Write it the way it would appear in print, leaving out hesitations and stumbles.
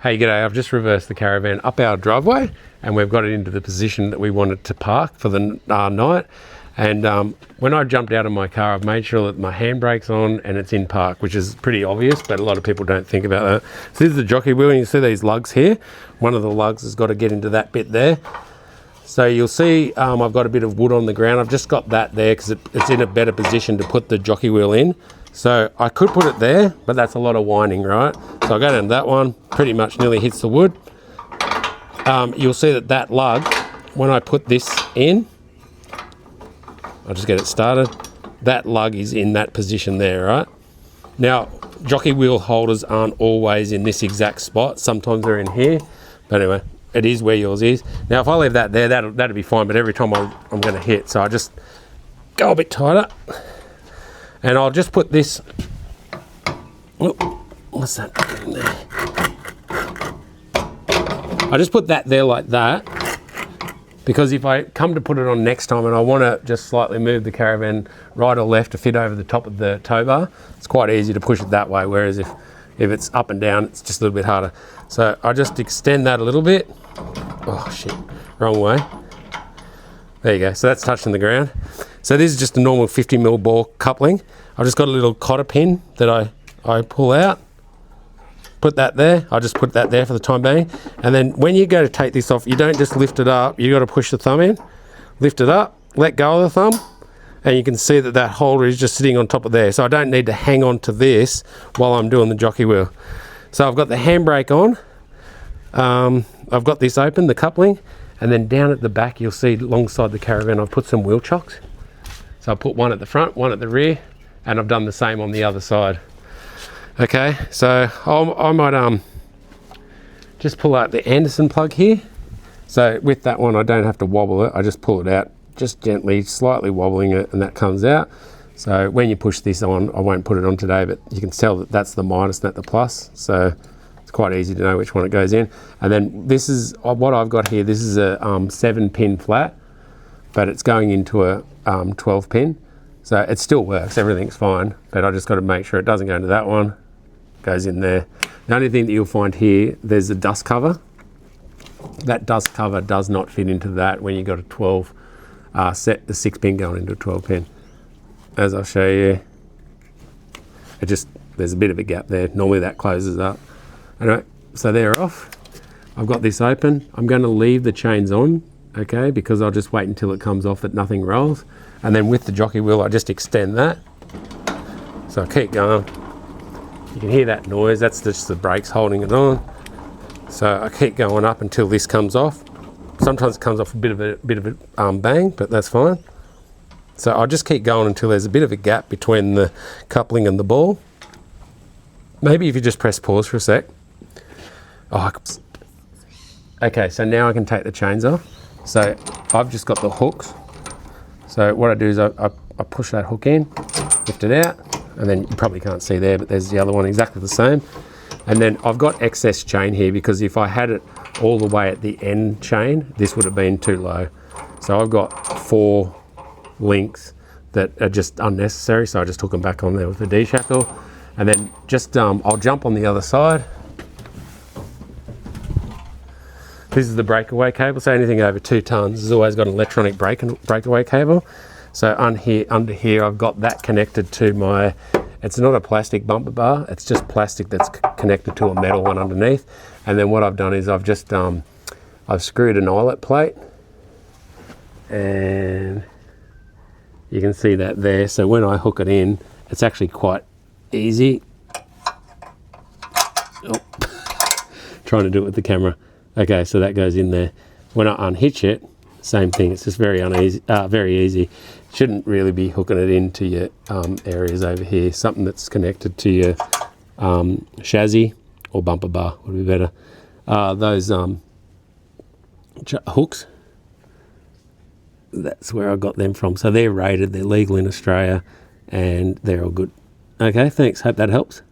Hey, g'day, I've just reversed the caravan up our driveway and we've got it into the position that we wanted to park for the night. And when I jumped out of my car, I've made sure that my handbrake's on and it's in park, which is pretty obvious, but a lot of people don't think about that. So this is the jockey wheel, and you see these lugs here. One of the lugs has got to get into that bit there. So you'll see I've got a bit of wood on the ground. I've just got that there because it's in a better position to put the jockey wheel in. So I could put it there, but that's a lot of winding, right? So I'll go down to that one, pretty much nearly hits the wood. You'll see that that lug, when I put this in, I'll just get it started, that lug is in that position there, right? Now, jockey wheel holders aren't always in this exact spot. Sometimes they're in here, but anyway, it is where yours is. Now, if I leave that there, that'll be fine, but every time I'm gonna hit, so I just go a bit tighter. And I'll just put this, what's that in there? I just put that there like that, because if I come to put it on next time and I want to just slightly move the caravan right or left to fit over the top of the tow bar, it's quite easy to push it that way, whereas if it's up and down, it's just a little bit harder. So I just extend that a little bit. Oh shit, wrong way. There you go, so that's touching the ground. So this is just a normal 50mm ball coupling. I've just got a little cotter pin that I pull out, put that there. I'll just put that there for the time being. And then when you go to take this off, you don't just lift it up, you got to push the thumb in, lift it up, let go of the thumb, and you can see that that holder is just sitting on top of there. So I don't need to hang on to this while I'm doing the jockey wheel. So I've got the handbrake on, I've got this open, the coupling, and then down at the back you'll see alongside the caravan I've put some wheel chocks. So I put one at the front, one at the rear, and I've done the same on the other side. Okay, so I might just pull out the Anderson plug here. So with that one, I don't have to wobble it. I just pull it out, just gently, slightly wobbling it, and that comes out. So when you push this on, I won't put it on today, but you can tell that that's the minus, not the plus. So it's quite easy to know which one it goes in. And then this is what I've got here. This is a 7-pin flat, but it's going into a 12-pin. So it still works, everything's fine, but I just got to make sure it doesn't go into that one, goes in there. The only thing that you'll find here, there's a dust cover. That dust cover does not fit into that when you got a 12 set, the 6-pin going into a 12-pin. As I'll show you, there's a bit of a gap there. Normally that closes up. Anyway, so they're off. I've got this open. I'm going to leave the chains on, okay, because I'll just wait until it comes off that nothing rolls. And then with the jockey wheel, I just extend that. So I keep going. You can hear that noise, that's just the brakes holding it on. So I keep going up until this comes off. Sometimes it comes off a bit of a bang, but that's fine. So I'll just keep going until there's a bit of a gap between the coupling and the ball. Maybe if you just press pause for a sec. Okay, so now I can take the chains off. So I've just got the hooks. So what I do is I push that hook in, lift it out, and then you probably can't see there, but there's the other one exactly the same. And then I've got excess chain here because if I had it all the way at the end chain, this would have been too low. So I've got 4 links that are just unnecessary, so I just took them back on there with the D-shackle. And then just, I'll jump on the other side. This is the breakaway cable, so anything over 2 tons has always got an electronic breakaway cable. So under here, I've got that connected to my, it's not a plastic bumper bar, it's just plastic that's connected to a metal one underneath. And then what I've done is I've just, I've screwed an eyelet plate, and you can see that there. So when I hook it in, it's actually quite easy. Oh. Trying to do it with the camera. Okay, so that goes in there. When I unhitch it, same thing. It's just very easy. Shouldn't really be hooking it into your areas over here. Something that's connected to your chassis or bumper bar would be better. Those hooks, that's where I got them from. So they're rated, they're legal in Australia, and they're all good. Okay, thanks. Hope that helps.